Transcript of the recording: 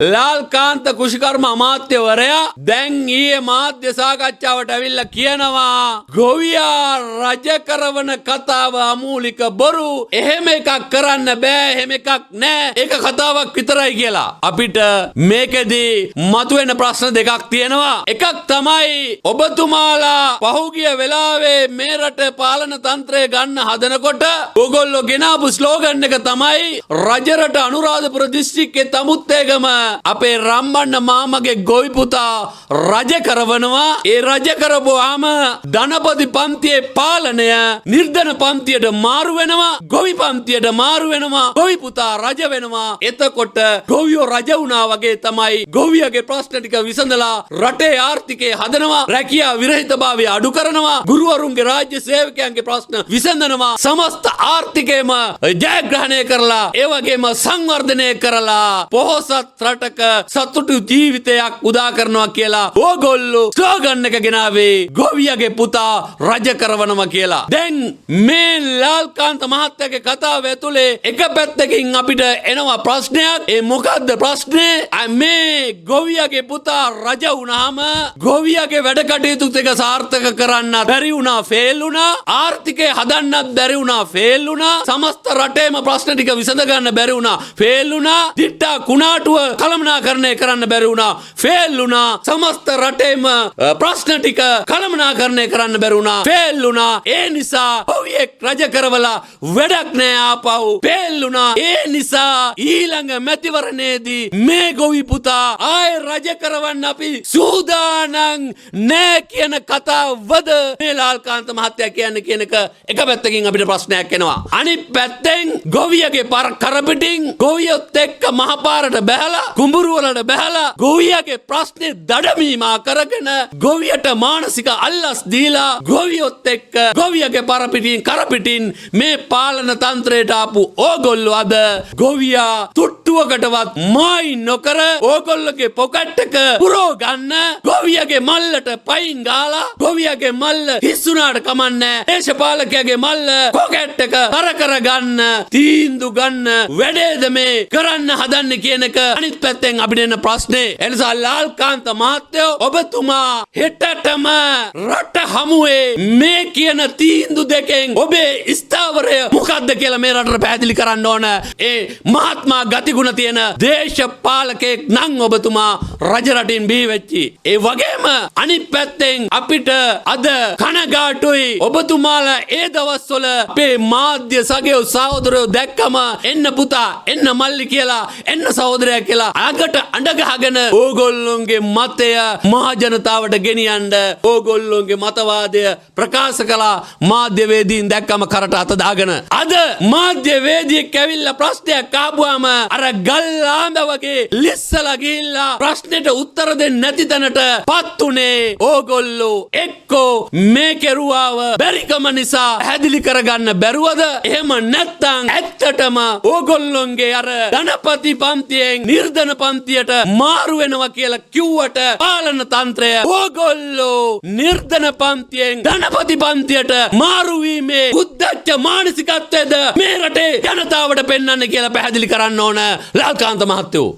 ලාල්කාන්ත කුෂිකර්ම අමාත්‍යවරයා දැන් ඊයේ මාධ්‍ය සාකච්ඡාවට ඇවිල්ලා කියනවා ගොවියා රජ කරවන කතාව අමූලික බොරු. එහෙම එකක් කරන්න බෑ. එහෙම එකක් නෑ. ඒක කතාවක් විතරයි කියලා. අපිට මේකෙදී මතුවෙන ප්‍රශ්න දෙකක් තියෙනවා. එකක් තමයි ඔබතුමාලා පහුගිය වෙලාවේ මේ රටේ පාලන තන්ත්‍රය ගන්න හදනකොට ඕගොල්ලෝ ගෙනාපු ස්ලෝගන් එක තමයි රජරට අනුරාධපුර දිස්ත්‍රික්කයේ තමුත්තේගම අපේ රම්බන්න මාමගේ ගොවි පුතා රජ කරවනවා. ඒ රජ කරපුවාම ධනපති පන්තියේ පාලනය නිර්ධන පන්තියට මාරු වෙනවා. ගොවි පන්තියට මාරු වෙනවා. ගොවි පුතා රජ වෙනවා. එතකොට ගොවියෝ රජ වුණා වගේ තමයි ගොවියගේ ප්‍රශ්න ටික විසඳලා රටේ ආර්ථිකය හදනවා. රැකියා විරහිතභාවය අඩු කරනවා. ගුරුවරුන්ගේ රාජ්‍ය සේවකයන්ගේ ප්‍රශ්න විසඳනවා. සමස්ත ආර්ථිකයම ජයග්‍රහණය කරලා ඒ වගේම සංවර්ධනය කරලා පොහොසත් රටක සතුටු ජීවිතයක් උදා කරනවා කියලා ඕගොල්ලෝ ස්ලෝගන් එක ගෙනාවේ ගොවියගේ පුතා රජ කරවනවා කියලා. දැන් මේ ලාල්කාන්ත මහත්තයාගේ කතාව ඇතුලේ එක පැත්තකින් අපිට එනවා ප්‍රශ්නයක්. ඒ මොකද්ද ප්‍රශ්නේ? මේ ගොවියගේ පුතා රජ වුණාම ගොවියගේ වැඩ කටයුතු ටික සාර්ථක කරන්න බැරි වුණා, ෆේල් වුණා. ආර්ථිකය හදන්නත් බැරි වුණා, ෆේල් වුණා. සමස්ත රටේම ප්‍රශ්න ටික විසඳ ගන්න බැරි වුණා, ෆේල් වුණා. දිට්ටා කුණාටුව කළමනාකරණය කරන්න බැරි වුණා, ෆේල් වුණා. සමස්ත රටේම ප්‍රශ්න ටික කළමනාකරණය කරන්න බැරි වුණා, ෆේල් වුණා. ඒ නිසා ගොවියෙක් රජ කරවලා වැඩක් නෑ, ආපහු ෆේල් වුණා. ඒ නිසා ඊළඟ මැතිවරණයේදී මේ ගොවි පුතා ආයෙ රජ කරවන්න අපි සූදානම් නෑ කියන කතාවද මේ ලාල්කාන්ත මහත්තයා කියන්නේ කියන එක පැත්තකින් අපිට ප්‍රශ්නයක් එනවා. අනිත් පැත්තෙන් ගොවියගේ කරපිටින් ගොවියොත් එක්ක මහපාරට බැහැලා කුඹුරු වලට බැහැලා ගොවියගේ ප්‍රශ්නේ දඩමීමා කරගෙන ගොවියට මානසික අල්ලස් දීලා ගොවියොත් එක්ක ගොවියගේ කරපිටින් මේ පාලන තන්ත්‍රයට ආපු ඕගොල්ලෝ අද ගොවියා තුට්ටුවකටවත් මායි නොකර ඕගොල්ලෝගේ පොකට් එක පුරෝ ගන්න ගොවියගේ මල්ලට පයින් ගාලා ගොවියගේ මල්ල හිස්සුනාට කමන්නේ දේශපාලකයාගේ මල්ල පොකට් එක කර ගන්න තීන්දුව ගන්න වැඩේද මේ කරන්න හදන්නේ කියන එක අනිත් පැත්තෙන් අපිට එන ප්‍රශ්නේ. එනිසා ලාල්කාන්ත මහත්තයෝ ඔබතුමා හෙටටම රට හමුවේ මේ කියන තීන්දුව දෙකෙන් ඔබේ ස්ථාවරය මොකක්ද කියලා මේ රටට පැහැදිලි කරන්න ඕන. ඒ මහත්මා ගතිගුණ තියෙන දේශපාලකෙක් නම් ඔබතුමා රජ රටින් බිහි වෙච්චි. ඒ වගේම අනිත් පැත්තෙන් අපිට අද කනගාටුයි ඔබතුමාලා ඒ දවස්වල අපේ මාධ්‍ය සගයෝ සහෝදරයෝ දැක්කම එන්න පුතා එන්න මල්ලි කියලා එන්න සහෝදරයා කියලා අගට අඬ ගහගෙන ඕගොල්ලොන්ගේ මතය මහ ජනතාවට ගෙනියන්න ඕගොල්ලොන්ගේ මතවාදය ප්‍රකාශ කළා. මාධ්‍යවේදීන් දැක්කම කරට අත දාගෙන අද මාධ්‍යවේදියෙක් ඇවිල්ලා ප්‍රශ්නයක් ආපුවාම අර ගල්ලාඳ වගේ ලිස්සලා ගිහිල්ලා ප්‍රශ්නෙට උත්තර දෙන්නේ නැති තැනට පත් උනේ ඕගොල්ලෝ එක්කෝ මේ කෙරුවාව බැරිකම නිසා හැදිලි කරගන්න බැරුවද? එහෙම නැත්නම් ඇත්තටම ඕගොල්ලොන්ගේ අර ධනපති පන්තියෙන් නිර්ධන පන්තියට මාරු වෙනවා කියලා කිව්වට පාලන තන්ත්‍රය ඕගොල්ලෝ නිර්ධන පන්තියෙන් ධනපති පන්තියට මාරු වීමේ උද්දච්ච මානසිකත්වයේද මේ රටේ ජනතාවට පෙන්වන්න කියලා පැහැදිලි කරන්න ඕන ලාල්කාන්ත මහත්තයෝ.